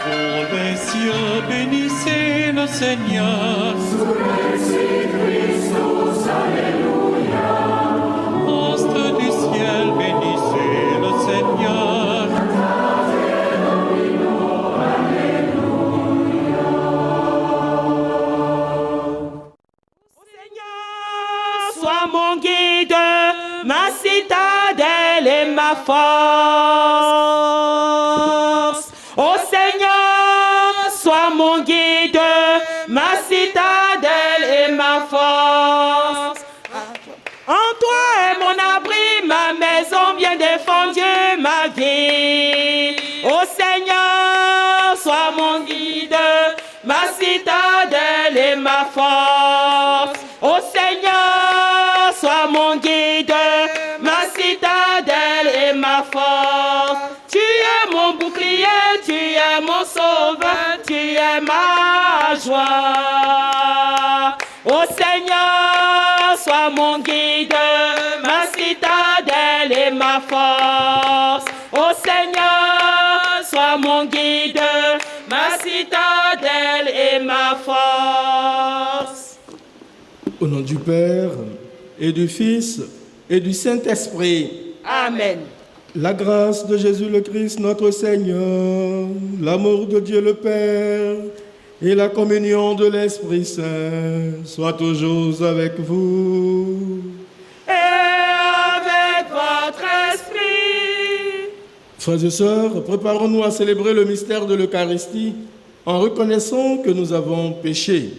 Vous les cieux, bénissez le Seigneur. Sur Christus, Alléluia. Astres du ciel, bénissez le Seigneur. Sois mon guide, ma citadelle et ma force. Ô Seigneur, sois mon guide, ma citadelle et ma force. En toi est mon abri, ma maison bien défendue, ma vie. Ô Seigneur, sois mon guide, ma citadelle et ma force. Ô Seigneur, sois mon guide, ma citadelle et ma force. Tu es mon bouclier, tu es mon sauveur, tu es ma joie. Ô Seigneur, sois mon guide, ma citadelle et ma force. Ô Seigneur, sois mon guide, ma citadelle et ma force. Au nom du Père, et du Fils, et du Saint-Esprit. Amen. La grâce de Jésus le Christ, notre Seigneur, l'amour de Dieu le Père, et la communion de l'Esprit Saint soient toujours avec vous. Et avec votre esprit. Frères et sœurs, préparons-nous à célébrer le mystère de l'Eucharistie en reconnaissant que nous avons péché.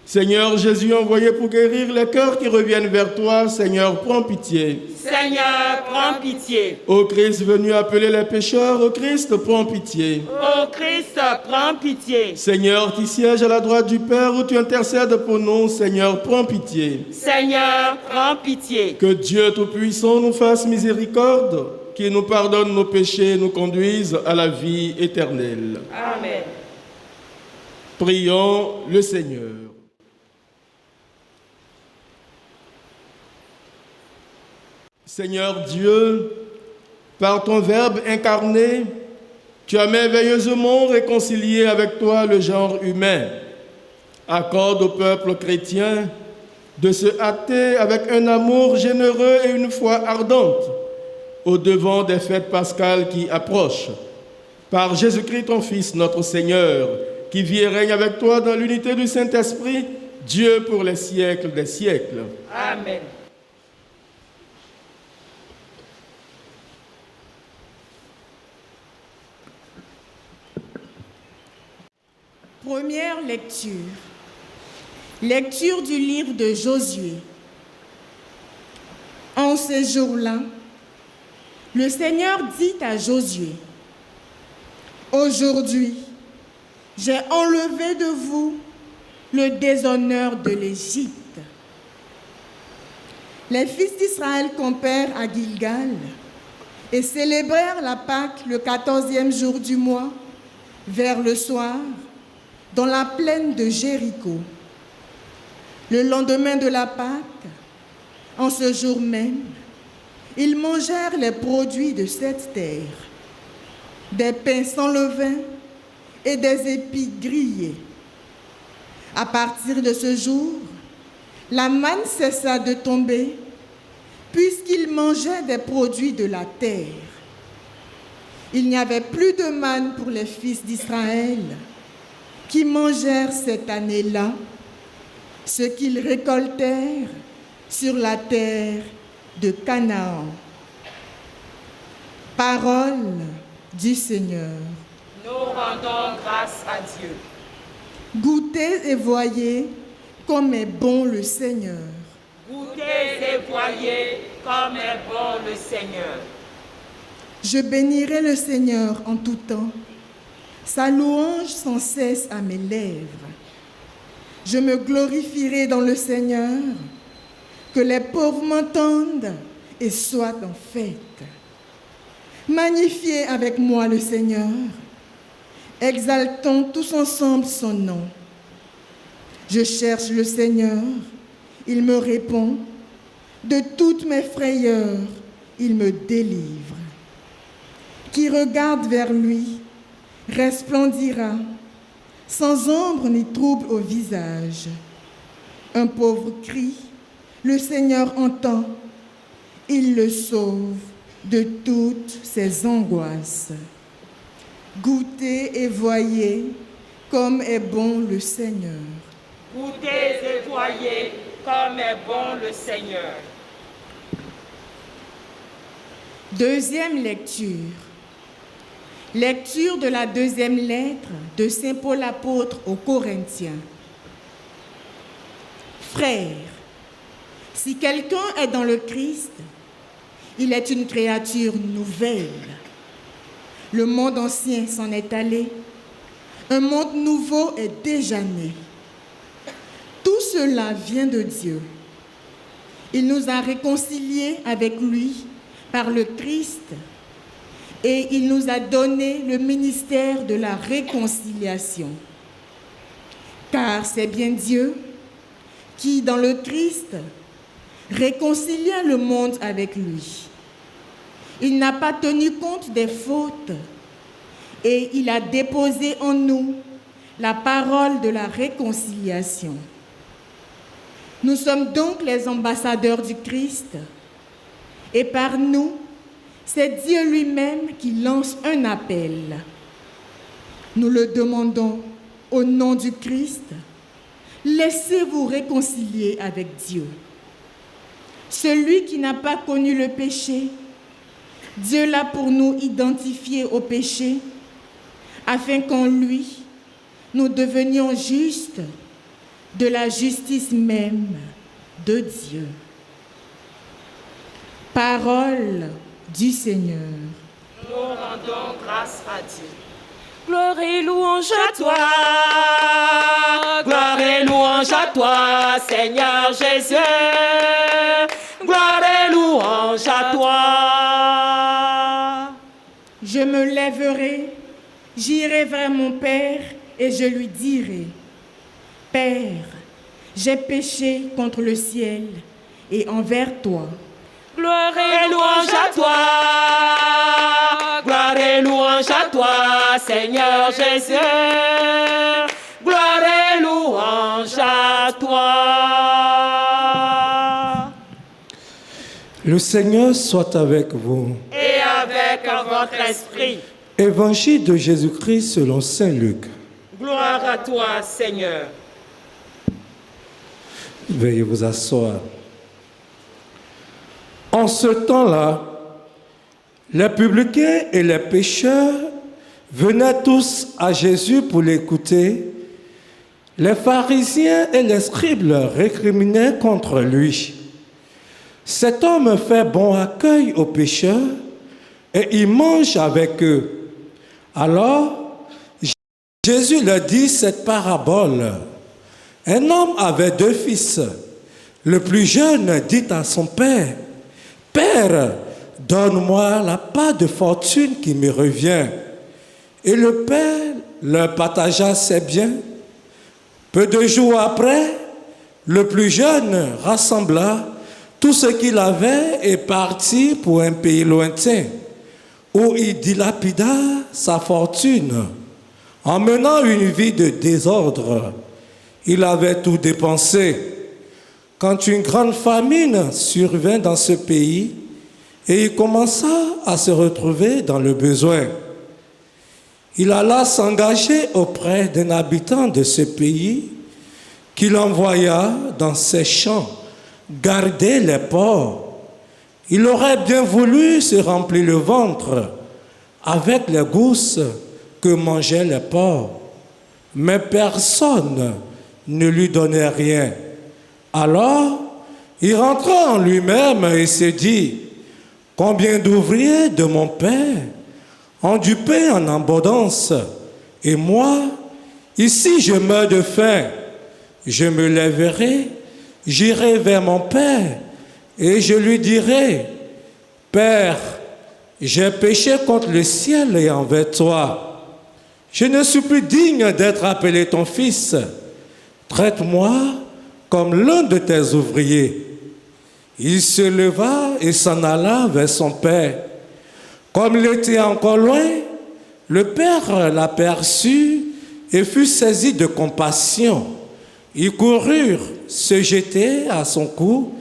Seigneur Jésus, envoyé pour guérir les cœurs qui reviennent vers toi, Seigneur, prends pitié. Seigneur, prends pitié. Ô Christ venu appeler les pécheurs, ô Christ, prends pitié. Ô Christ, prends pitié. Seigneur, qui siège à la droite du Père, où tu intercèdes pour nous, Seigneur, prends pitié. Seigneur, prends pitié. Que Dieu Tout-Puissant nous fasse miséricorde, qui nous pardonne nos péchés et nous conduise à la vie éternelle. Amen. Prions le Seigneur. Seigneur Dieu, par ton Verbe incarné, tu as merveilleusement réconcilié avec toi le genre humain. Accorde au peuple chrétien de se hâter avec un amour généreux et une foi ardente au devant des fêtes pascales qui approchent. Par Jésus-Christ, ton Fils, notre Seigneur, qui vit et règne avec toi dans l'unité du Saint-Esprit, Dieu pour les siècles des siècles. Amen. Première lecture. Lecture du livre de Josué. En ces jours-là, le Seigneur dit à Josué, « Aujourd'hui, j'ai enlevé de vous le déshonneur de l'Égypte. » Les fils d'Israël campèrent à Gilgal et célébrèrent la Pâque le 14e jour du mois, vers le soir, dans la plaine de Jéricho. Le lendemain de la Pâque, en ce jour même, ils mangèrent les produits de cette terre, des pains sans levain et des épis grillés. À partir de ce jour, la manne cessa de tomber, puisqu'ils mangeaient des produits de la terre. Il n'y avait plus de manne pour les fils d'Israël, qui mangèrent cette année-là ce qu'ils récoltèrent sur la terre de Canaan. Parole du Seigneur. Nous rendons grâce à Dieu. Goûtez et voyez comme est bon le Seigneur. Goûtez et voyez comme est bon le Seigneur. Je bénirai le Seigneur en tout temps. Sa louange sans cesse à mes lèvres. Je me glorifierai dans le Seigneur, que les pauvres m'entendent et soient en fête. Magnifiez avec moi le Seigneur, exaltons tous ensemble son nom. Je cherche le Seigneur, il me répond, de toutes mes frayeurs, il me délivre. Qui regarde vers lui, resplendira, sans ombre ni trouble au visage. Un pauvre crie, le Seigneur entend, il le sauve de toutes ses angoisses. Goûtez et voyez comme est bon le Seigneur. Goûtez et voyez comme est bon le Seigneur. Deuxième lecture. Lecture de la deuxième lettre de Saint Paul apôtre aux Corinthiens. Frères, si quelqu'un est dans le Christ, il est une créature nouvelle. Le monde ancien s'en est allé. Un monde nouveau est déjà né. Tout cela vient de Dieu. Il nous a réconciliés avec lui par le Christ et il nous a donné le ministère de la réconciliation. Car c'est bien Dieu qui, dans le Christ, réconcilia le monde avec lui. Il n'a pas tenu compte des fautes et il a déposé en nous la parole de la réconciliation. Nous sommes donc les ambassadeurs du Christ et par nous, c'est Dieu lui-même qui lance un appel. Nous le demandons au nom du Christ, laissez-vous réconcilier avec Dieu. Celui qui n'a pas connu le péché, Dieu l'a pour nous identifié au péché, afin qu'en lui, nous devenions justes de la justice même de Dieu. Parole du Seigneur. Nous rendons grâce à Dieu. Gloire et louange à toi, gloire et louange à toi, Seigneur Jésus. Gloire et louange à toi. Je me lèverai, j'irai vers mon Père et je lui dirai, Père, j'ai péché contre le ciel et envers toi. Gloire et louange à toi, gloire et louange à toi, Seigneur Jésus. Gloire et louange à toi. Le Seigneur soit avec vous. Et avec votre esprit. Évangile de Jésus-Christ selon saint Luc. Gloire à toi, Seigneur. Veuillez vous asseoir. En ce temps-là, les publicains et les pécheurs venaient tous à Jésus pour l'écouter. Les pharisiens et les scribes leur récriminaient contre lui. Cet homme fait bon accueil aux pécheurs et il mange avec eux. Alors, Jésus leur dit cette parabole. Un homme avait 2 fils. Le plus jeune dit à son père, « Père, donne-moi la part de fortune qui me revient. » Et le père leur partagea ses biens. Peu de jours après, le plus jeune rassembla tout ce qu'il avait et partit pour un pays lointain, où il dilapida sa fortune, en menant une vie de désordre. Il avait tout dépensé. Quand une grande famine survint dans ce pays, et il commença à se retrouver dans le besoin, il alla s'engager auprès d'un habitant de ce pays qu'il envoya dans ses champs garder les porcs. Il aurait bien voulu se remplir le ventre avec les gousses que mangeaient les porcs, mais personne ne lui donnait rien. Alors, il rentra en lui-même et se dit, « Combien d'ouvriers de mon père ont du pain en abondance, et moi, ici je meurs de faim. Je me lèverai, j'irai vers mon père, et je lui dirai, « Père, j'ai péché contre le ciel et envers toi. Je ne suis plus digne d'être appelé ton fils. Traite-moi comme l'un de tes ouvriers. » Il se leva et s'en alla vers son père. Comme il était encore loin, Le père l'aperçut et fut saisi de compassion. Ils coururent se jeter à son cou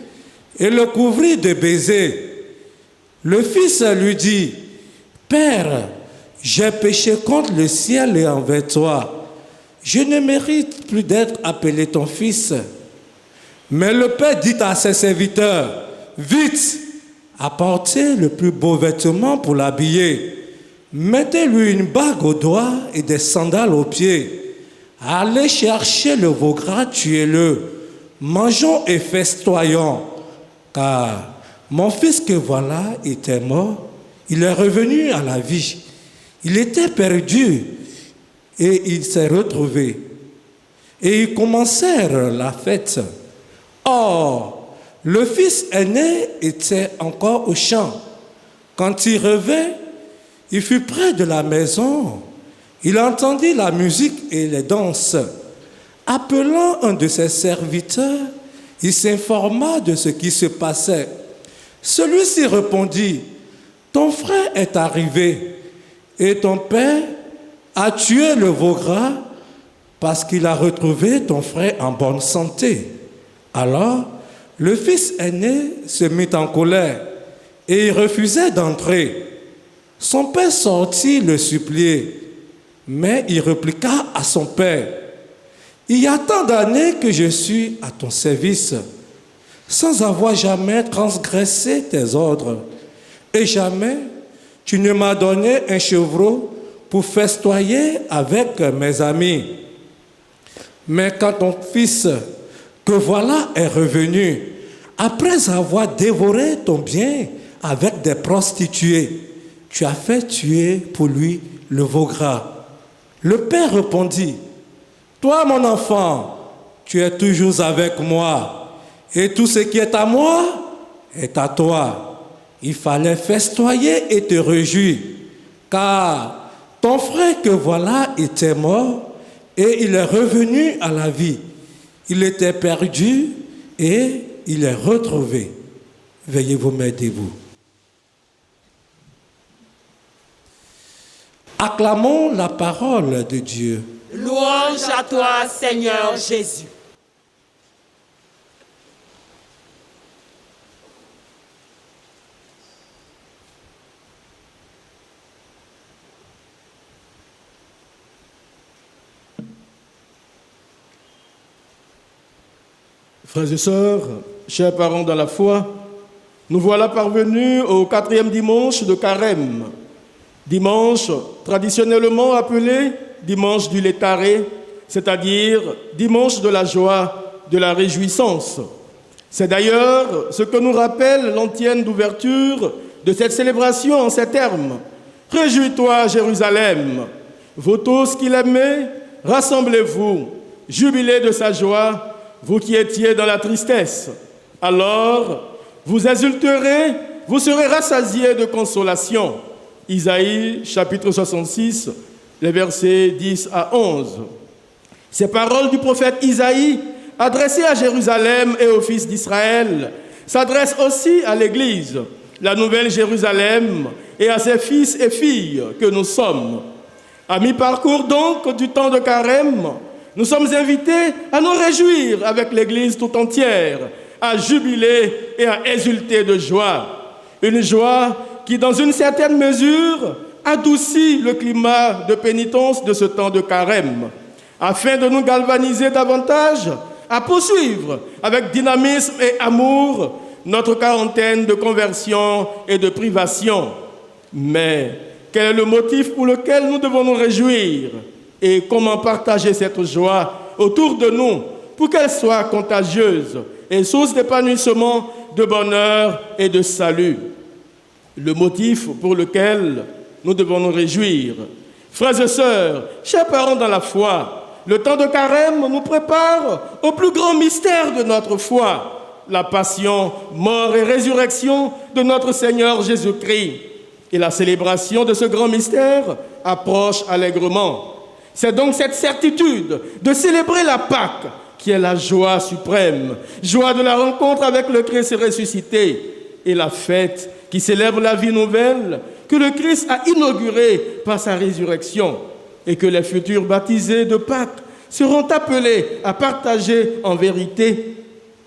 et le couvrit de baisers. Le fils lui dit, « Père, j'ai péché contre le ciel et envers toi. Je ne mérite plus d'être appelé ton fils. » Mais le père dit à ses serviteurs, « Vite, apportez le plus beau vêtement pour l'habiller. Mettez-lui une bague au doigt et des sandales aux pieds. Allez chercher le veau gras, tuez-le. Mangeons et festoyons. Car mon fils que voilà était mort, il est revenu à la vie. Il était perdu et il s'est retrouvé. » Et ils commencèrent la fête. Or, le fils aîné était encore au champ. Quand il revint, il fut près de la maison. Il entendit la musique et les danses. Appelant un de ses serviteurs, il s'informa de ce qui se passait. Celui-ci répondit, « Ton frère est arrivé et ton père a tué le veau gras parce qu'il a retrouvé ton frère en bonne santé. » Alors, le fils aîné se mit en colère et il refusait d'entrer. Son père sortit le supplier, mais il répliqua à son père, « Il y a tant d'années que je suis à ton service, sans avoir jamais transgressé tes ordres, et jamais tu ne m'as donné un chevreau pour festoyer avec mes amis. Mais quand ton fils que voilà est revenu, après avoir dévoré ton bien avec des prostituées, tu as fait tuer pour lui le veau gras. » Le père répondit, « Toi, mon enfant, tu es toujours avec moi, et tout ce qui est à moi est à toi. Il fallait festoyer et te réjouir, car ton frère que voilà était mort, et il est revenu à la vie. Il était perdu et il est retrouvé. » Veuillez vous mettre debout. Acclamons la parole de Dieu. Louange à toi, Seigneur Jésus. Frères et sœurs, chers parents dans la foi, nous voilà parvenus au 4e dimanche de Carême, dimanche traditionnellement appelé dimanche du Létaré, c'est-à-dire dimanche de la joie, de la réjouissance. C'est d'ailleurs ce que nous rappelle l'antienne d'ouverture de cette célébration en ces termes. « Réjouis-toi, Jérusalem, vous tous qui l'aimez, rassemblez-vous, jubilez de sa joie, vous qui étiez dans la tristesse. Alors, vous exulterez, vous serez rassasiés de consolation. » Isaïe, chapitre 66, les versets 10 à 11. Ces paroles du prophète Isaïe, adressées à Jérusalem et aux fils d'Israël, s'adressent aussi à l'Église, la nouvelle Jérusalem, et à ses fils et filles que nous sommes. À mi-parcours donc du temps de Carême, nous sommes invités à nous réjouir avec l'Église tout entière, à jubiler et à exulter de joie. Une joie qui, dans une certaine mesure, adoucit le climat de pénitence de ce temps de Carême, afin de nous galvaniser davantage à poursuivre avec dynamisme et amour notre quarantaine de conversion et de privation. Mais quel est le motif pour lequel nous devons nous réjouir et comment partager cette joie autour de nous pour qu'elle soit contagieuse et source d'épanouissement, de bonheur et de salut? Le motif pour lequel nous devons nous réjouir. Frères et sœurs, chers parents dans la foi, le temps de Carême nous prépare au plus grand mystère de notre foi, la passion, mort et résurrection de notre Seigneur Jésus-Christ. Et la célébration de ce grand mystère approche allègrement. C'est donc cette certitude de célébrer la Pâque qui est la joie suprême, joie de la rencontre avec le Christ ressuscité, et la fête qui célèbre la vie nouvelle que le Christ a inaugurée par sa résurrection et que les futurs baptisés de Pâques seront appelés à partager en vérité.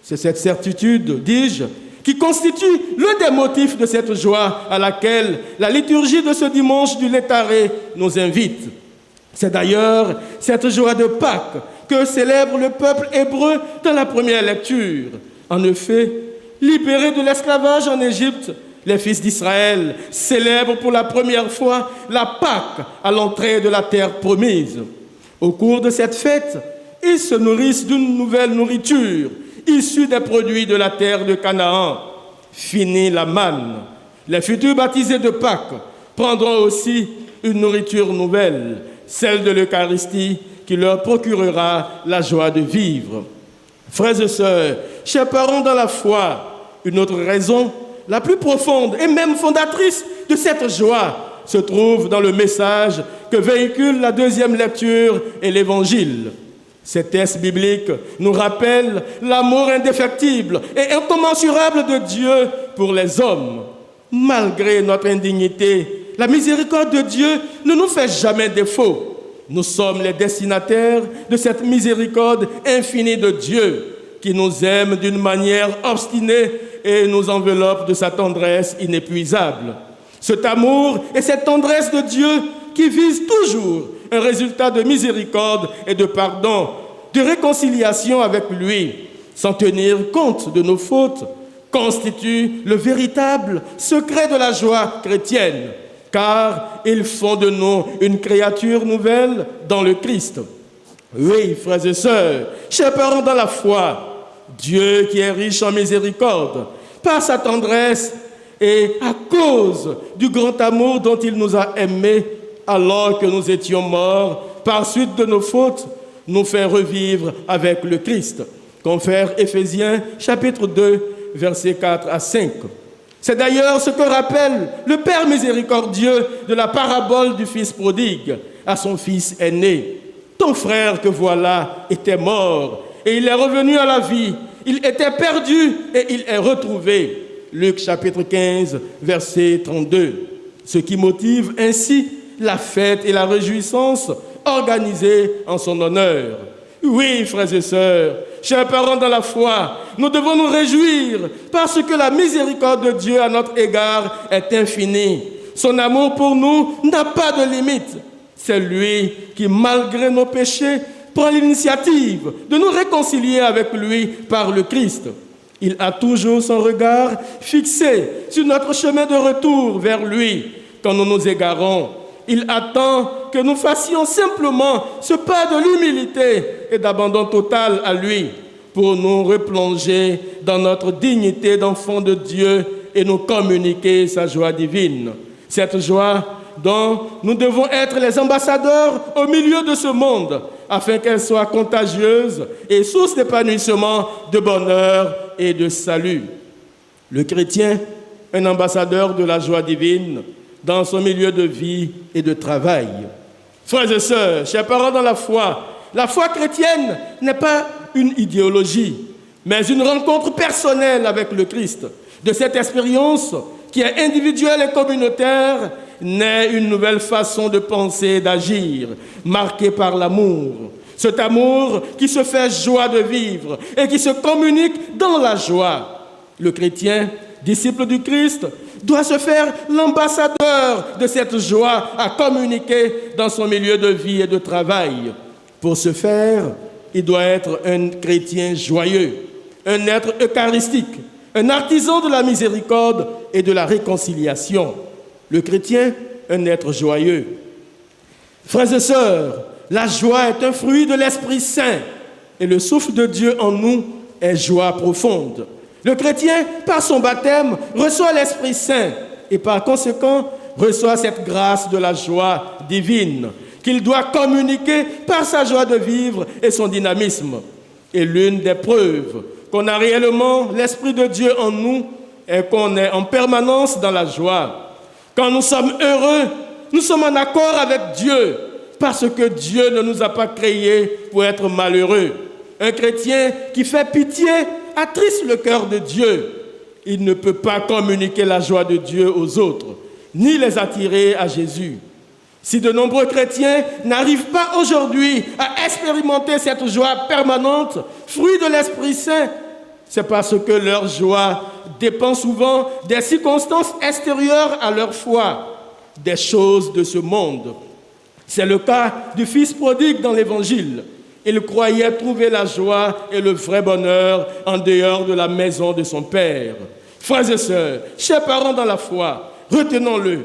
C'est cette certitude, dis-je, qui constitue l'un des motifs de cette joie à laquelle la liturgie de ce dimanche du Létaré nous invite. C'est d'ailleurs cette joie de Pâques que célèbre le peuple hébreu dans la première lecture. En effet, libérés de l'esclavage en Égypte, les fils d'Israël célèbrent pour la première fois la Pâque à l'entrée de la terre promise. Au cours de cette fête, ils se nourrissent d'une nouvelle nourriture, issue des produits de la terre de Canaan. Fini la manne. Les futurs baptisés de Pâques prendront aussi une nourriture nouvelle, celle de l'Eucharistie, qui leur procurera la joie de vivre. Frères et sœurs, chers parents dans la foi, une autre raison, la plus profonde et même fondatrice de cette joie, se trouve dans le message que véhicule la deuxième lecture et l'Évangile. Ces textes bibliques nous rappellent l'amour indéfectible et incommensurable de Dieu pour les hommes. Malgré notre indignité, la miséricorde de Dieu ne nous fait jamais défaut. Nous sommes les destinataires de cette miséricorde infinie de Dieu qui nous aime d'une manière obstinée et nous enveloppe de sa tendresse inépuisable. Cet amour et cette tendresse de Dieu qui vise toujours un résultat de miséricorde et de pardon, de réconciliation avec lui, sans tenir compte de nos fautes, constitue le véritable secret de la joie chrétienne, car ils font de nous une créature nouvelle dans le Christ. Oui, frères et sœurs, chers parents dans la foi, Dieu qui est riche en miséricorde, par sa tendresse et à cause du grand amour dont il nous a aimés alors que nous étions morts par suite de nos fautes, nous fait revivre avec le Christ. Confère Éphésiens chapitre 2, versets 4 à 5. C'est d'ailleurs ce que rappelle le Père miséricordieux de la parabole du Fils prodigue à son fils aîné. Ton frère que voilà était mort et il est revenu à la vie. Il était perdu et il est retrouvé. Luc chapitre 15, verset 32. Ce qui motive ainsi la fête et la réjouissance organisées en son honneur. Oui, frères et sœurs, chers parents dans la foi, nous devons nous réjouir parce que la miséricorde de Dieu à notre égard est infinie. Son amour pour nous n'a pas de limite. C'est lui qui, malgré nos péchés, prend l'initiative de nous réconcilier avec lui par le Christ. Il a toujours son regard fixé sur notre chemin de retour vers lui quand nous nous égarons. Il attend que nous fassions simplement ce pas de l'humilité et d'abandon total à lui pour nous replonger dans notre dignité d'enfant de Dieu et nous communiquer sa joie divine. Cette joie dont nous devons être les ambassadeurs au milieu de ce monde afin qu'elle soit contagieuse et source d'épanouissement, de bonheur et de salut. Le chrétien, un ambassadeur de la joie divine dans son milieu de vie et de travail. Frères et sœurs, chers parents dans la foi chrétienne n'est pas une idéologie, mais une rencontre personnelle avec le Christ. De cette expérience, qui est individuelle et communautaire, naît une nouvelle façon de penser et d'agir, marquée par l'amour. Cet amour qui se fait joie de vivre et qui se communique dans la joie. Le chrétien, disciple du Christ, doit se faire l'ambassadeur de cette joie à communiquer dans son milieu de vie et de travail. Pour ce faire, il doit être un chrétien joyeux, un être eucharistique, un artisan de la miséricorde et de la réconciliation. Le chrétien, un être joyeux. Frères et sœurs, la joie est un fruit de l'Esprit Saint et le souffle de Dieu en nous est joie profonde. Le chrétien, par son baptême, reçoit l'Esprit Saint et par conséquent reçoit cette grâce de la joie divine qu'il doit communiquer par sa joie de vivre et son dynamisme. Et l'une des preuves qu'on a réellement l'Esprit de Dieu en nous est qu'on est en permanence dans la joie. Quand nous sommes heureux, nous sommes en accord avec Dieu parce que Dieu ne nous a pas créés pour être malheureux. Un chrétien qui fait pitié attriste le cœur de Dieu. Il ne peut pas communiquer la joie de Dieu aux autres. ni les attirer à Jésus. Si de nombreux chrétiens n'arrivent pas aujourd'hui à expérimenter cette joie permanente, fruit de l'Esprit Saint, c'est parce que leur joie dépend souvent des circonstances extérieures à leur foi, des choses de ce monde. C'est le cas du fils prodigue dans l'Évangile. Il croyait trouver la joie et le vrai bonheur en dehors de la maison de son père. Frères et sœurs, chers parents dans la foi, retenons-le.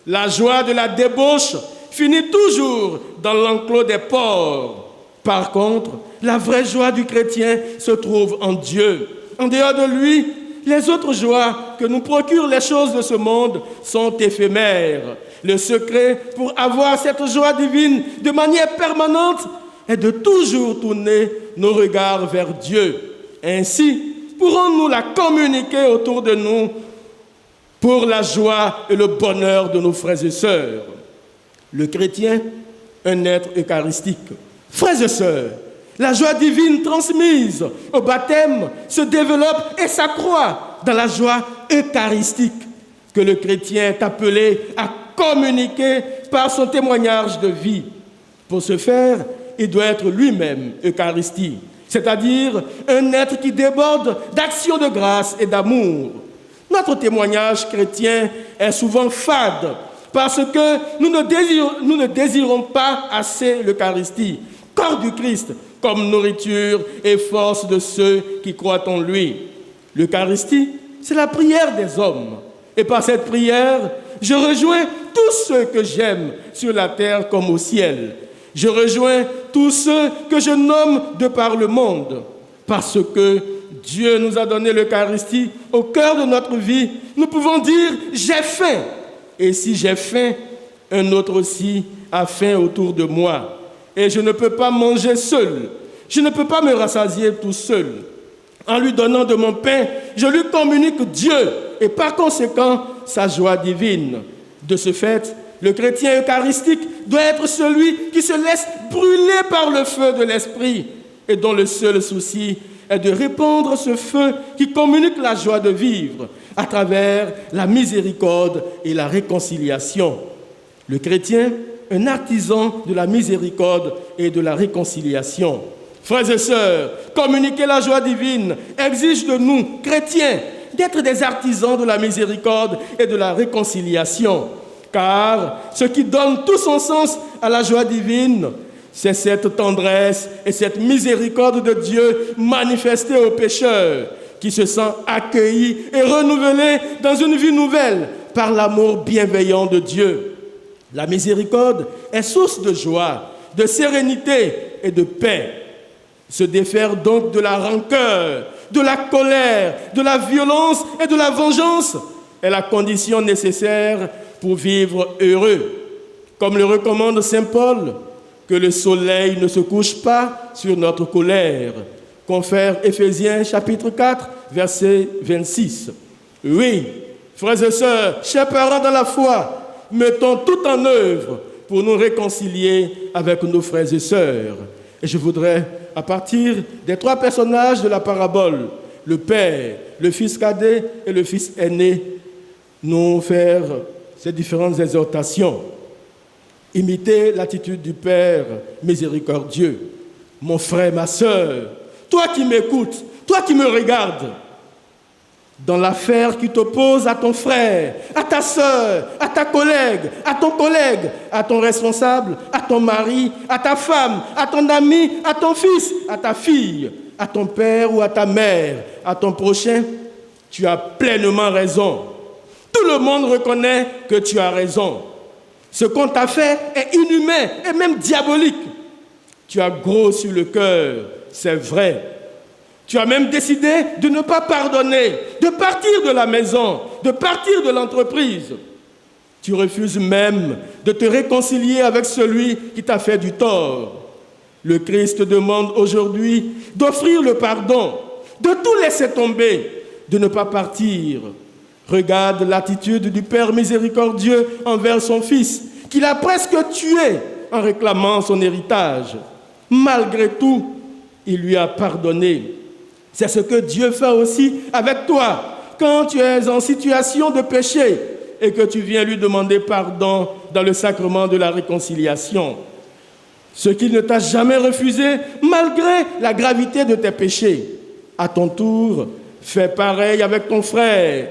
La joie de la débauche finit toujours dans l'enclos des porcs. Par contre, la vraie joie du chrétien se trouve en Dieu. En dehors de lui, les autres joies que nous procurent les choses de ce monde sont éphémères. Le secret pour avoir cette joie divine de manière permanente est de toujours tourner nos regards vers Dieu. Ainsi, pourrons-nous la communiquer autour de nous pour la joie et le bonheur de nos frères et sœurs. Le chrétien, un être eucharistique. Frères et sœurs, la joie divine transmise au baptême se développe et s'accroît dans la joie eucharistique que le chrétien est appelé à communiquer par son témoignage de vie. Pour ce faire, il doit être lui-même Eucharistie, c'est-à-dire un être qui déborde d'action de grâce et d'amour. Notre témoignage chrétien est souvent fade parce que nous ne désirons pas assez l'Eucharistie, corps du Christ, comme nourriture et force de ceux qui croient en lui. L'Eucharistie, c'est la prière des hommes. Et par cette prière, je rejoins tous ceux que j'aime sur la terre comme au ciel. Je rejoins tous ceux que je nomme de par le monde. Parce que Dieu nous a donné l'Eucharistie au cœur de notre vie, nous pouvons dire « j'ai faim ». Et si j'ai faim, un autre aussi a faim autour de moi. Et je ne peux pas manger seul. Je ne peux pas me rassasier tout seul. En lui donnant de mon pain, je lui communique Dieu et par conséquent sa joie divine. De ce fait, le chrétien eucharistique doit être celui qui se laisse brûler par le feu de l'esprit et dont le seul souci est de répandre ce feu qui communique la joie de vivre à travers la miséricorde et la réconciliation. Le chrétien, un artisan de la miséricorde et de la réconciliation. Frères et sœurs, communiquer la joie divine exige de nous, chrétiens, d'être des artisans de la miséricorde et de la réconciliation. Car ce qui donne tout son sens à la joie divine, c'est cette tendresse et cette miséricorde de Dieu manifestée aux pécheurs, qui se sent accueillis et renouvelés dans une vie nouvelle par l'amour bienveillant de Dieu. La miséricorde est source de joie, de sérénité et de paix. Se défaire donc de la rancœur, de la colère, de la violence et de la vengeance est la condition nécessaire pour vivre heureux. Comme le recommande saint Paul, que le soleil ne se couche pas sur notre colère. Confère Éphésiens chapitre 4, verset 26. Oui, frères et sœurs, chers parents dans la foi, mettons tout en œuvre pour nous réconcilier avec nos frères et sœurs. Et je voudrais, à partir des trois personnages de la parabole, le père, le fils cadet et le fils aîné, nous faire ces différentes exhortations. Imitez l'attitude du Père miséricordieux. Mon frère, ma sœur, toi qui m'écoutes, toi qui me regardes, dans l'affaire qui t'oppose à ton frère, à ta sœur, à ta collègue, à ton collègue, à ton responsable, à ton mari, à ta femme, à ton ami, à ton fils, à ta fille, à ton père ou à ta mère, à ton prochain, tu as pleinement raison. Tout le monde reconnaît que tu as raison. Ce qu'on t'a fait est inhumain et même diabolique. Tu as gros sur le cœur, c'est vrai. Tu as même décidé de ne pas pardonner, de partir de la maison, de partir de l'entreprise. Tu refuses même de te réconcilier avec celui qui t'a fait du tort. Le Christ te demande aujourd'hui d'offrir le pardon, de tout laisser tomber, de ne pas partir. Regarde l'attitude du Père miséricordieux envers son Fils, qu'il a presque tué en réclamant son héritage. Malgré tout, il lui a pardonné. C'est ce que Dieu fait aussi avec toi. Quand tu es en situation de péché, et que tu viens lui demander pardon dans le sacrement de la réconciliation. Ce qu'il ne t'a jamais refusé, malgré la gravité de tes péchés. À ton tour, fais pareil avec ton frère.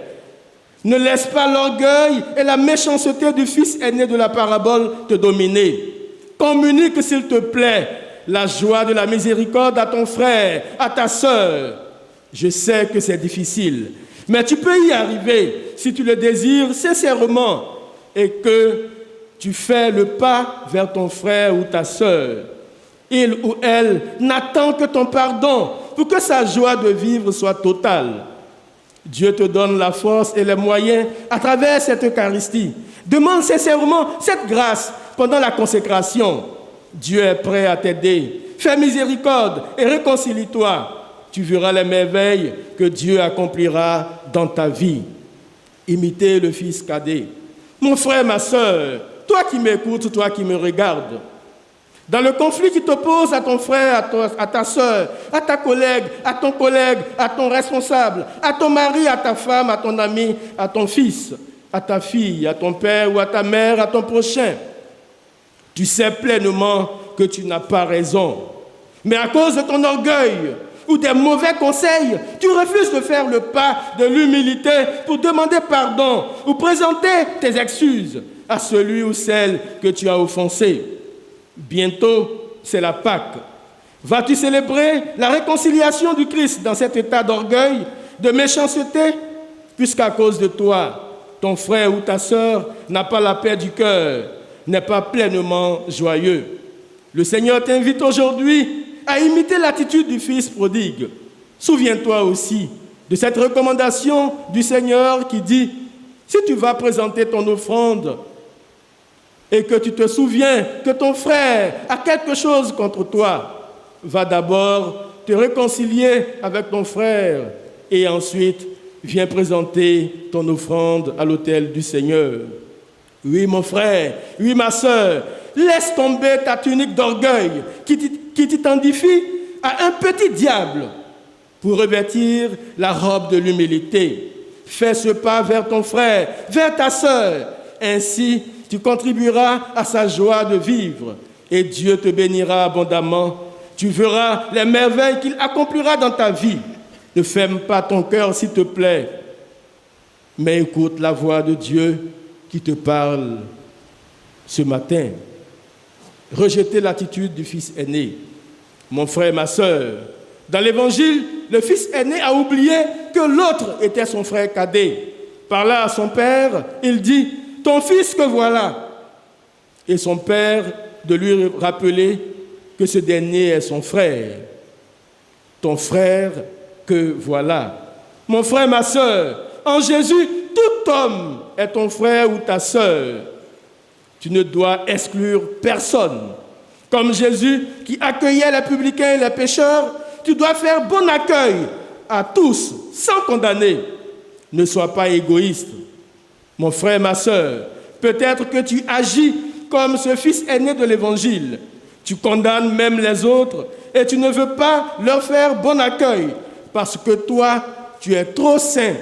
Ne laisse pas l'orgueil et la méchanceté du fils aîné de la parabole te dominer. Communique, s'il te plaît, la joie de la miséricorde à ton frère, à ta sœur. Je sais que c'est difficile, mais tu peux y arriver si tu le désires sincèrement et que tu fais le pas vers ton frère ou ta sœur. Il ou elle n'attend que ton pardon pour que sa joie de vivre soit totale. Dieu te donne la force et les moyens à travers cette Eucharistie. Demande sincèrement cette grâce pendant la consécration. Dieu est prêt à t'aider. Fais miséricorde et réconcilie-toi. Tu verras les merveilles que Dieu accomplira dans ta vie. Imitez le fils cadet. Mon frère, ma sœur, toi qui m'écoutes, toi qui me regardes, dans le conflit qui t'oppose à ton frère, à ta sœur, à ta collègue, à ton collègue, à ton responsable, à ton mari, à ta femme, à ton ami, à ton fils, à ta fille, à ton père ou à ta mère, à ton prochain, tu sais pleinement que tu n'as pas raison. Mais à cause de ton orgueil ou des mauvais conseils, tu refuses de faire le pas de l'humilité pour demander pardon ou présenter tes excuses à celui ou celle que tu as offensé. Bientôt, c'est la Pâque. Vas-tu célébrer la réconciliation du Christ dans cet état d'orgueil, de méchanceté, puisqu'à cause de toi, ton frère ou ta sœur n'a pas la paix du cœur, n'est pas pleinement joyeux? Le Seigneur t'invite aujourd'hui à imiter l'attitude du Fils prodigue. Souviens-toi aussi de cette recommandation du Seigneur qui dit « Si tu vas présenter ton offrande et que tu te souviens que ton frère a quelque chose contre toi, va d'abord te réconcilier avec ton frère et ensuite viens présenter ton offrande à l'autel du Seigneur. » Oui, mon frère, oui, ma sœur, laisse tomber ta tunique d'orgueil qui t'identifie à un petit diable pour revêtir la robe de l'humilité. Fais ce pas vers ton frère, vers ta sœur. Ainsi, tu contribueras à sa joie de vivre et Dieu te bénira abondamment. Tu verras les merveilles qu'il accomplira dans ta vie. Ne ferme pas ton cœur, s'il te plaît, mais écoute la voix de Dieu qui te parle ce matin. Rejetez l'attitude du fils aîné. Mon frère, ma sœur, dans l'Évangile, le fils aîné a oublié que l'autre était son frère cadet. Par là à son père, il dit « Ton fils que voilà !» Et son père de lui rappeler que ce dernier est son frère. Ton frère que voilà. Mon frère, ma sœur, en Jésus, tout homme est ton frère ou ta sœur. Tu ne dois exclure personne. Comme Jésus qui accueillait les publicains et les pécheurs, tu dois faire bon accueil à tous, sans condamner. Ne sois pas égoïste. Mon frère, ma sœur, peut-être que tu agis comme ce fils aîné de l'Évangile. Tu condamnes même les autres et tu ne veux pas leur faire bon accueil parce que toi, tu es trop saint,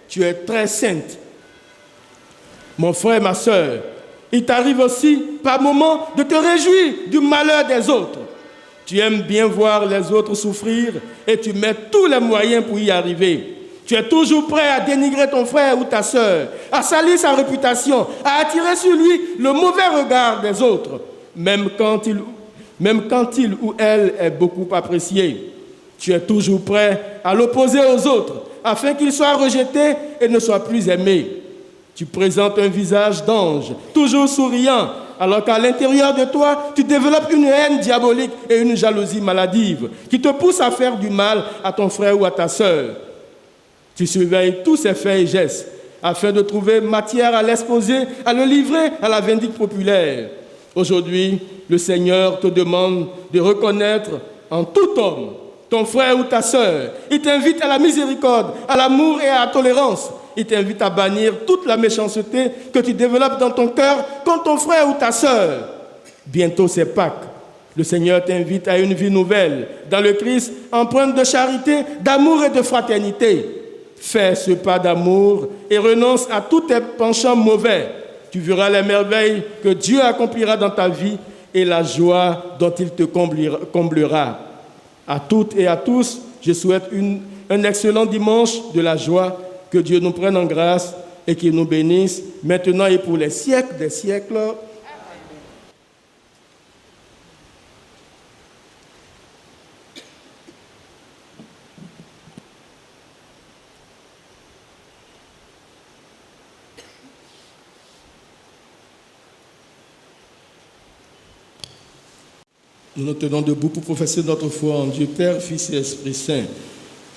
tu es très sainte. Mon frère, ma sœur, il t'arrive aussi par moments de te réjouir du malheur des autres. Tu aimes bien voir les autres souffrir et tu mets tous les moyens pour y arriver. Tu es toujours prêt à dénigrer ton frère ou ta sœur, à salir sa réputation, à attirer sur lui le mauvais regard des autres, même quand il ou elle est beaucoup apprécié. Tu es toujours prêt à l'opposer aux autres, afin qu'il soit rejeté et ne soit plus aimé. Tu présentes un visage d'ange, toujours souriant, alors qu'à l'intérieur de toi, tu développes une haine diabolique et une jalousie maladive qui te pousse à faire du mal à ton frère ou à ta sœur. Tu surveilles tous ses faits et gestes afin de trouver matière à l'exposer, à le livrer à la vindicte populaire. Aujourd'hui, le Seigneur te demande de reconnaître en tout homme ton frère ou ta sœur. Il t'invite à la miséricorde, à l'amour et à la tolérance. Il t'invite à bannir toute la méchanceté que tu développes dans ton cœur contre ton frère ou ta sœur. Bientôt c'est Pâques. Le Seigneur t'invite à une vie nouvelle dans le Christ, empreinte de charité, d'amour et de fraternité. Fais ce pas d'amour et renonce à tous tes penchants mauvais. Tu verras les merveilles que Dieu accomplira dans ta vie et la joie dont il te comblera. À toutes et à tous, je souhaite un excellent dimanche de la joie. Que Dieu nous prenne en grâce et qu'il nous bénisse maintenant et pour les siècles des siècles. Nous nous tenons debout pour professer notre foi en Dieu, Père, Fils et Esprit Saint.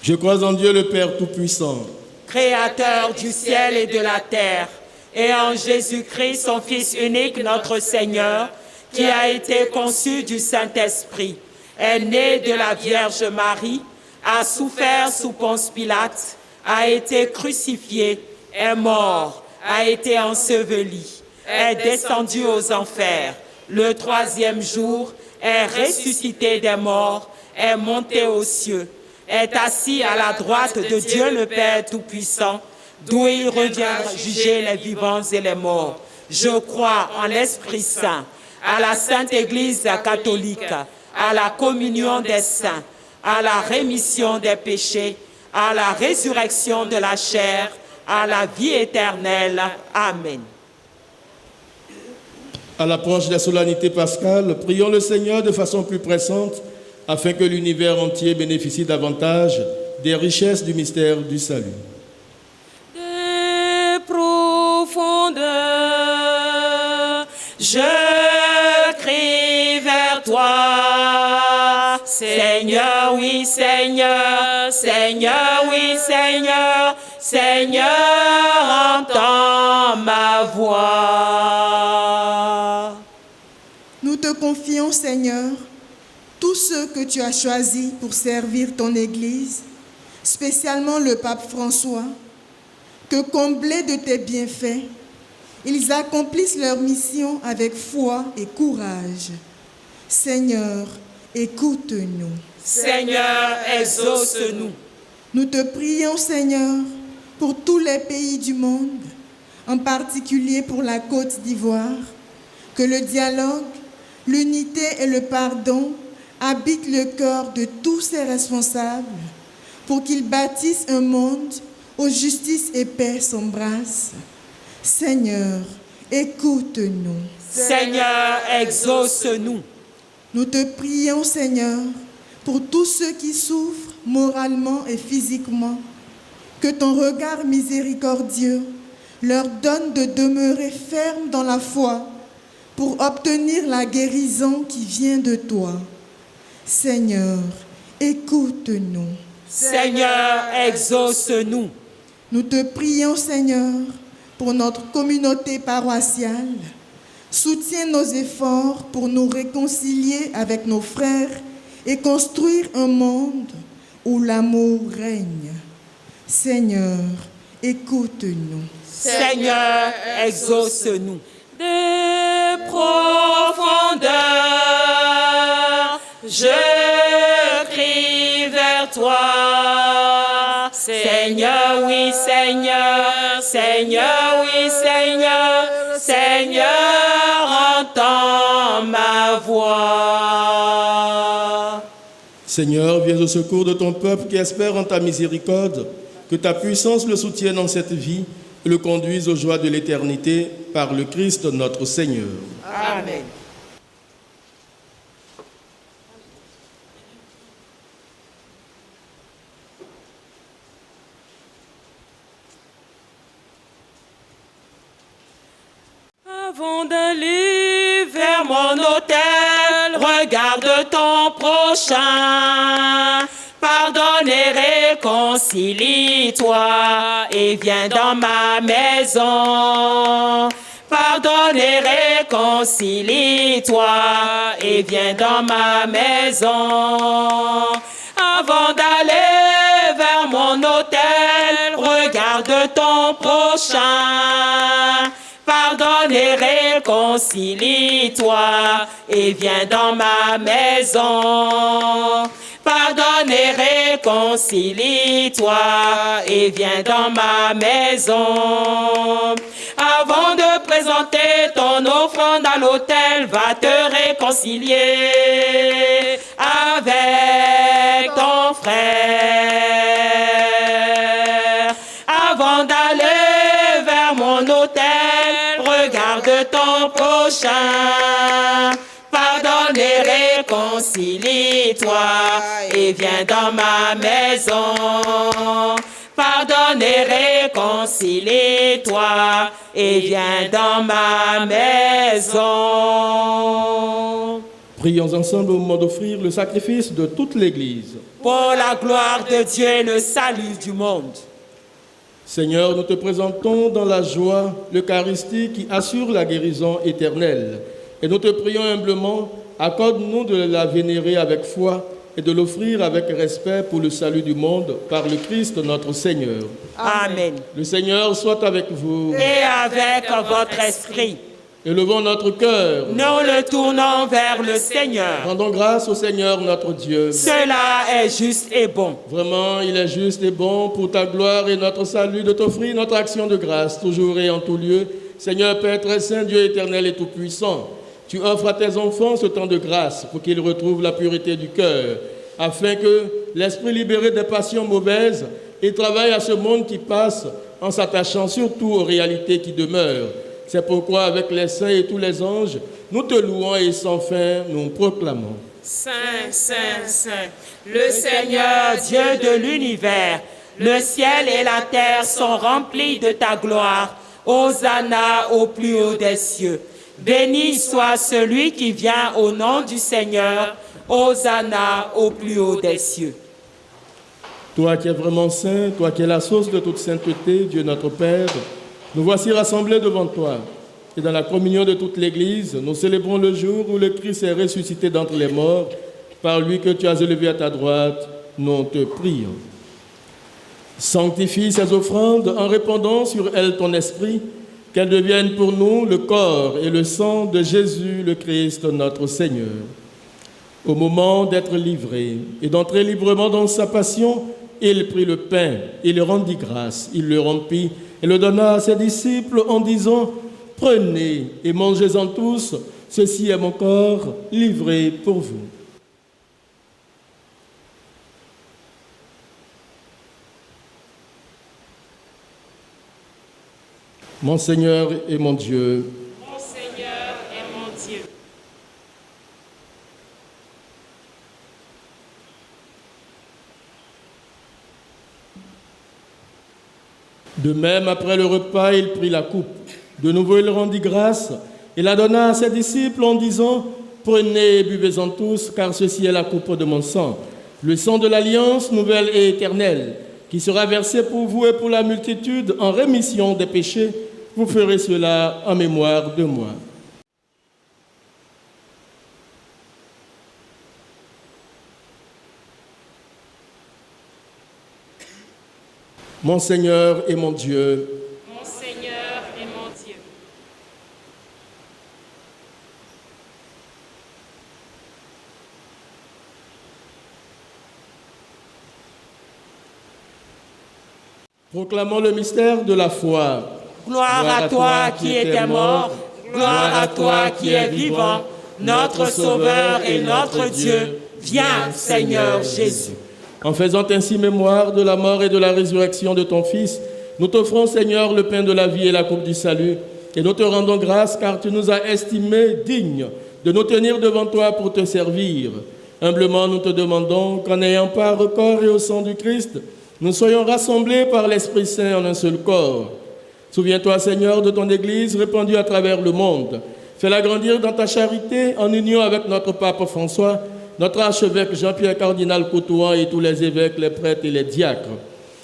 Je crois en Dieu le Père Tout-Puissant, Créateur du ciel et de la terre, et en Jésus-Christ, son Fils unique, notre Seigneur, qui a été conçu du Saint-Esprit, est né de la Vierge Marie, a souffert sous Ponce Pilate, a été crucifié, est mort, a été enseveli, est descendu aux enfers. Le troisième jour, est ressuscité des morts, est monté aux cieux, est assis à la droite de Dieu le Père Tout-Puissant, d'où il reviendra juger les vivants et les morts. Je crois en l'Esprit Saint, à la Sainte Église catholique, à la communion des saints, à la rémission des péchés, à la résurrection de la chair, à la vie éternelle. Amen. À l'approche des solennités pascales, prions le Seigneur de façon plus pressante afin que l'univers entier bénéficie davantage des richesses du mystère du salut. Des profondeurs, je crie vers toi. Seigneur, oui, Seigneur, Seigneur, oui, Seigneur, Seigneur, entends ma voix. Nous te confions, Seigneur, tous ceux que tu as choisis pour servir ton Église, spécialement le pape François, que comblés de tes bienfaits, ils accomplissent leur mission avec foi et courage. Seigneur, écoute-nous. Seigneur, exauce-nous. Nous te prions, Seigneur, pour tous les pays du monde, en particulier pour la Côte d'Ivoire, que le dialogue, l'unité et le pardon habitent le cœur de tous ses responsables, pour qu'ils bâtissent un monde où justice et paix s'embrassent. Seigneur, écoute-nous. Seigneur, exauce-nous. Nous te prions, Seigneur, pour tous ceux qui souffrent moralement et physiquement, que ton regard miséricordieux leur donne de demeurer fermes dans la foi pour obtenir la guérison qui vient de toi. Seigneur, écoute-nous. Seigneur, exauce-nous. Nous te prions, Seigneur, pour notre communauté paroissiale. Soutiens nos efforts pour nous réconcilier avec nos frères et construire un monde où l'amour règne. Seigneur, écoute-nous. Seigneur, exauce-nous. Des profondeurs, je crie vers toi. Seigneur, oui, Seigneur, Seigneur, oui, Seigneur, Seigneur, entends ma voix. Seigneur, viens au secours de ton peuple qui espère en ta miséricorde, que ta puissance le soutienne en cette vie et le conduise aux joies de l'éternité par le Christ notre Seigneur. Amen. Avant d'aller vers mon autel, regarde ton prochain. Pardonne et réconcilie-toi et viens dans ma maison. Pardonne et réconcilie-toi et viens dans ma maison. Avant d'aller vers mon autel, regarde ton prochain. Pardonne et réconcilie-toi et viens dans ma maison. Pardonne Pardonne et réconcilie-toi et viens dans ma maison. Avant de présenter ton offrande à l'autel, va te réconcilier avec ton frère. Avant d'aller vers mon autel, regarde ton prochain. Pardonne et réconcilie-toi et viens dans ma maison. Pardonne et réconcilie-toi et viens dans ma maison. Prions ensemble au moment d'offrir le sacrifice de toute l'Église. Pour la gloire de Dieu et le salut du monde. Seigneur, nous te présentons dans la joie l'Eucharistie qui assure la guérison éternelle. Et nous te prions humblement, accorde-nous de la vénérer avec foi et de l'offrir avec respect pour le salut du monde par le Christ notre Seigneur. Amen. Le Seigneur soit avec vous. Et avec votre esprit. Élevons notre cœur. Nous le tournons vers le Seigneur. Rendons grâce au Seigneur notre Dieu. Cela est juste et bon. Vraiment, il est juste et bon pour ta gloire et notre salut de t'offrir notre action de grâce, toujours et en tout lieu. Seigneur Père très saint, Dieu éternel et tout-puissant, tu offres à tes enfants ce temps de grâce pour qu'ils retrouvent la pureté du cœur, afin que l'esprit libéré des passions mauvaises et travaille à ce monde qui passe en s'attachant surtout aux réalités qui demeurent. C'est pourquoi, avec les saints et tous les anges, nous te louons et sans fin nous proclamons. Saint, Saint, Saint, le Seigneur Dieu de l'univers, le ciel et la terre sont remplis de ta gloire. Hosanna au plus haut des cieux. Béni soit celui qui vient au nom du Seigneur. Hosanna au plus haut des cieux. Toi qui es vraiment saint, toi qui es la source de toute sainteté, Dieu notre Père, nous voici rassemblés devant toi. Et dans la communion de toute l'Église, nous célébrons le jour où le Christ est ressuscité d'entre les morts, par lui que tu as élevé à ta droite, nous te prions. Sanctifie ces offrandes en répandant sur elles ton esprit, qu'elles deviennent pour nous le corps et le sang de Jésus, le Christ, notre Seigneur. Au moment d'être livré et d'entrer librement dans sa passion, il prit le pain, il rendit grâce, il le rompit et le donna à ses disciples en disant « Prenez et mangez-en tous, ceci est mon corps livré pour vous. » Mon Seigneur et mon Dieu, Mon Seigneur et mon Dieu. de même, après le repas, il prit la coupe. De nouveau, il rendit grâce et la donna à ses disciples en disant « Prenez et buvez-en tous, car ceci est la coupe de mon sang, le sang de l'alliance nouvelle et éternelle, qui sera versé pour vous et pour la multitude en rémission des péchés. Vous ferez cela en mémoire de moi. » Mon Seigneur et mon Dieu, Mon Seigneur et mon Dieu. proclamons le mystère de la foi. Gloire à toi qui étais mort, gloire à toi qui es vivant, notre Sauveur et notre Dieu. Viens, Seigneur Jésus. En faisant ainsi mémoire de la mort et de la résurrection de ton Fils, nous t'offrons, Seigneur, le pain de la vie et la coupe du salut, et nous te rendons grâce car tu nous as estimés dignes de nous tenir devant toi pour te servir. Humblement, nous te demandons qu'en ayant part au corps et au sang du Christ, nous soyons rassemblés par l'Esprit Saint en un seul corps. Souviens-toi, Seigneur, de ton Église répandue à travers le monde. Fais-la grandir dans ta charité en union avec notre pape François, notre archevêque Jean-Pierre Cardinal Coutouan et tous les évêques, les prêtres et les diacres.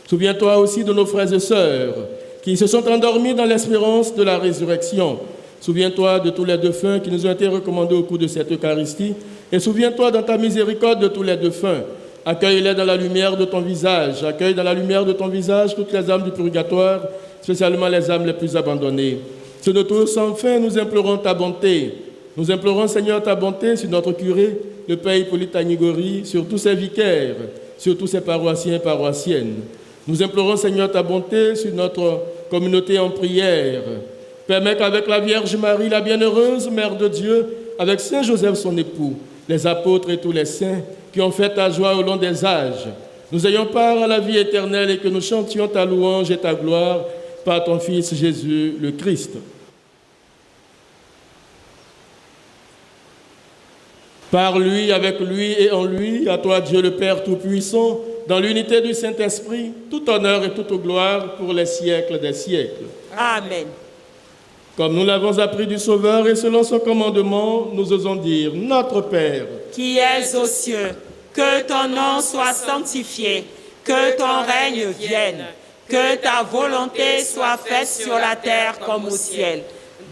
Souviens-toi aussi de nos frères et sœurs qui se sont endormis dans l'espérance de la résurrection. Souviens-toi de tous les défunts qui nous ont été recommandés au cours de cette Eucharistie. Et souviens-toi dans ta miséricorde de tous les défunts. Accueille-les dans la lumière de ton visage. Accueille dans la lumière de ton visage toutes les âmes du purgatoire, spécialement les âmes les plus abandonnées. Sur nous tous, enfin, nous implorons ta bonté. Nous implorons, Seigneur, ta bonté sur notre curé le Père Hippolyte Tanigori, sur tous ses vicaires, sur tous ses paroissiens et paroissiennes. Nous implorons, Seigneur, ta bonté sur notre communauté en prière. Permets qu'avec la Vierge Marie, la bienheureuse Mère de Dieu, avec Saint Joseph son époux, les apôtres et tous les saints qui ont fait ta joie au long des âges, nous ayons part à la vie éternelle et que nous chantions ta louange et ta gloire par ton Fils Jésus le Christ. Par lui, avec lui et en lui, à toi Dieu le Père Tout-Puissant, dans l'unité du Saint-Esprit, tout honneur et toute gloire pour les siècles des siècles. Amen. Comme nous l'avons appris du Sauveur et selon son commandement, nous osons dire, Notre Père, qui es aux cieux, que ton nom soit sanctifié, que ton règne vienne, que ta volonté soit faite sur la terre comme au ciel.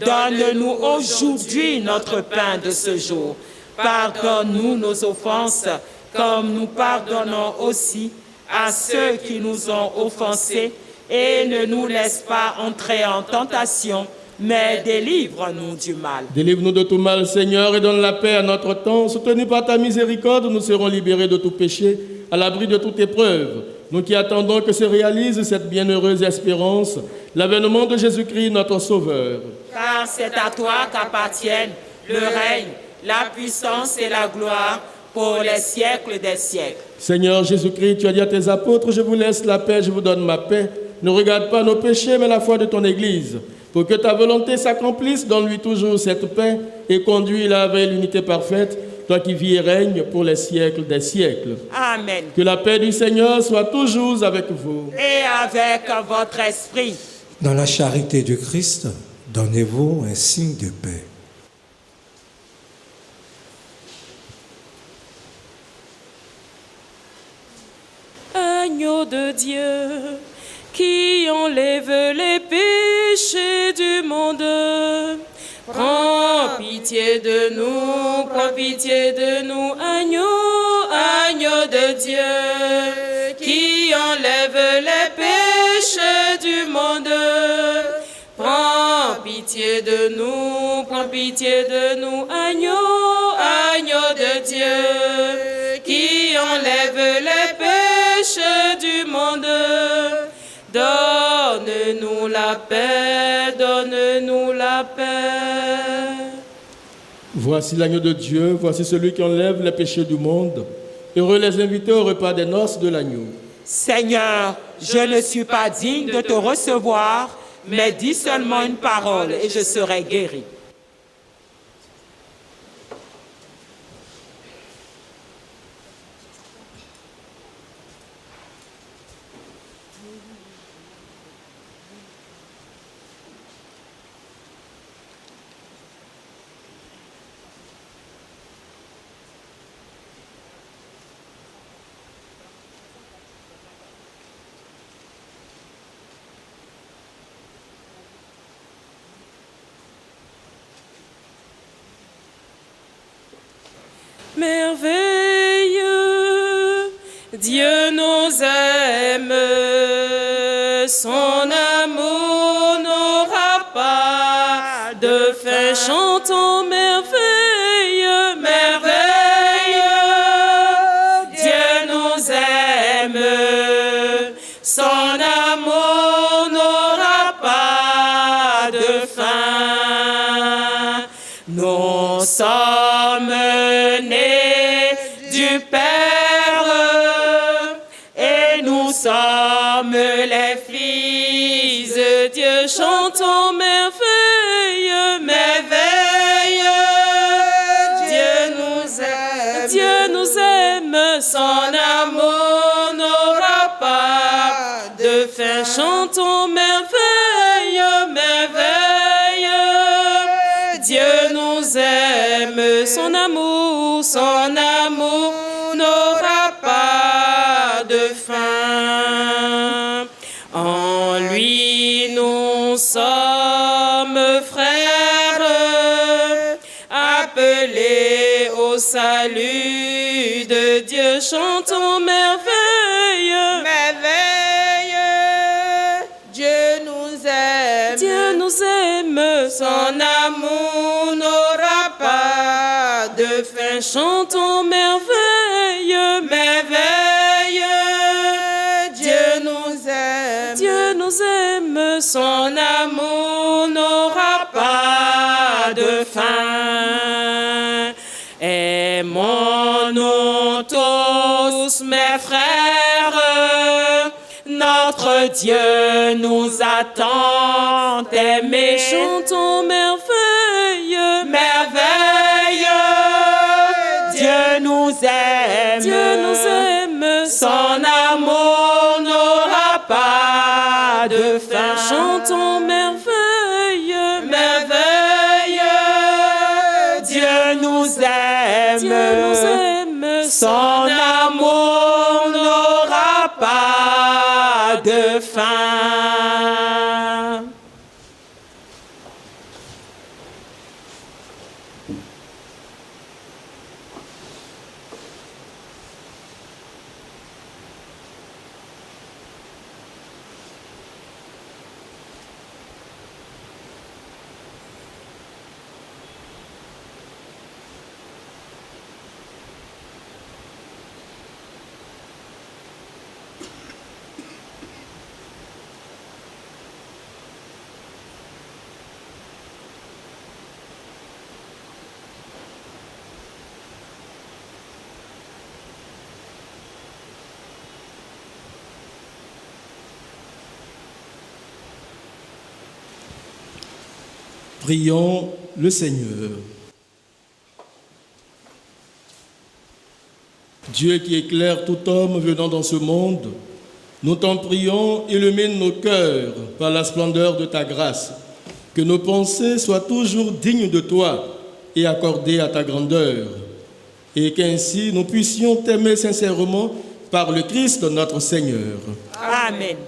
Donne-nous aujourd'hui notre pain de ce jour. Pardonne-nous nos offenses, comme nous pardonnons aussi à ceux qui nous ont offensés, et ne nous laisse pas entrer en tentation, mais délivre-nous du mal. Délivre-nous de tout mal, Seigneur, et donne la paix à notre temps. Soutenus par ta miséricorde, nous serons libérés de tout péché, à l'abri de toute épreuve. Nous qui attendons que se réalise cette bienheureuse espérance, l'avènement de Jésus-Christ, notre Sauveur. Car c'est à toi qu'appartiennent le règne, la puissance et la gloire pour les siècles des siècles. Seigneur Jésus-Christ, tu as dit à tes apôtres, je vous laisse la paix, je vous donne ma paix. Ne regarde pas nos péchés, mais la foi de ton Église. Pour que ta volonté s'accomplisse, donne-lui toujours cette paix et conduis-la vers l'unité parfaite, toi qui vis et règnes pour les siècles des siècles. Amen. Que la paix du Seigneur soit toujours avec vous. Et avec votre esprit. Dans la charité du Christ, donnez-vous un signe de paix. Agneau de Dieu, qui enlève les péchés du monde, prends pitié de nous, prends pitié de nous, agneau de Dieu, qui enlève les péchés du monde, prends pitié de nous, prends pitié de nous, agneau de Dieu, qui enlève les péchés du monde. Donne-nous la paix, donne-nous la paix. Voici l'agneau de Dieu, voici celui qui enlève les péchés du monde. Heureux les invités au repas des noces de l'agneau. Seigneur, je ne suis pas digne de te recevoir, mais dis seulement une parole et je serai guéri. Merveilleux, Dieu nous aime, son amour n'aura pas de fin. Chantons merveilleux, merveilleux, Dieu nous aime, son amour n'aura pas de fin. Nous sommes nés du Père et nous sommes les fils de Dieu. Chantons merveilleux, merveilleux. Dieu nous aime, son amour n'aura pas de fin. Chantons merveilleux, merveilleux. Dieu nous aime, son amour n'aura pas de fin. En lui nous sommes frères, appelés au salut de Dieu. Chantons merveilleux, merveilleux, Dieu nous aime, son amour n'aura pas de de fin. Chantons merveille, merveille. Dieu nous aime. Dieu nous aime, son amour n'aura pas de fin. Aimons-nous tous, mes frères, notre Dieu nous attend. Aimez, chantons merveille, merveille. Dieu nous aime. Dieu nous aime, Son amour n'aura pas de fin. chantons merveille, merveille. Dieu nous aime. Dieu nous aime, Son amour n'aura pas de fin. Prions le Seigneur. Dieu qui éclaire tout homme venant dans ce monde, nous t'en prions, illumine nos cœurs par la splendeur de ta grâce, que nos pensées soient toujours dignes de toi et accordées à ta grandeur, et qu'ainsi nous puissions t'aimer sincèrement par le Christ notre Seigneur. Amen.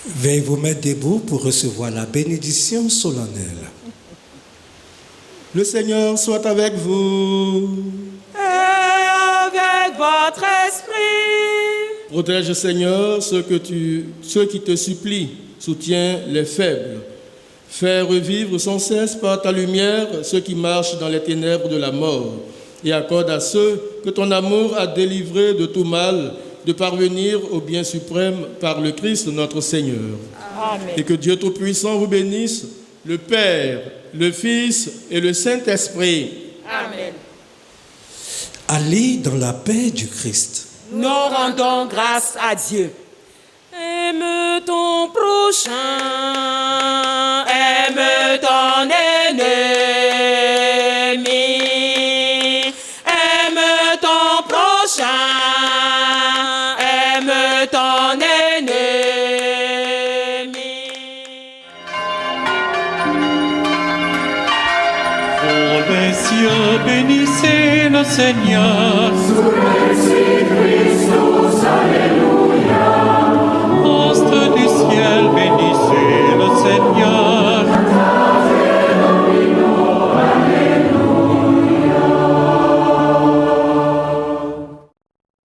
Veuillez vous mettre debout pour recevoir la bénédiction solennelle. Le Seigneur soit avec vous. Et avec votre esprit. Protège, Seigneur, ceux qui te supplient. Soutiens les faibles. Fais revivre sans cesse par ta lumière ceux qui marchent dans les ténèbres de la mort. Et accorde à ceux que ton amour a délivrés de tout mal de parvenir au bien suprême par le Christ notre Seigneur. Amen. Et que Dieu Tout-Puissant vous bénisse, le Père, le Fils et le Saint-Esprit. Amen. Allez dans la paix du Christ. Nous rendons grâce à Dieu. Aime ton prochain, aime ton ennemi, aime ton prochain, aime ton ennemi. Oh les cieux, bénissez le Seigneur. Astres du ciel, bénissez le Seigneur.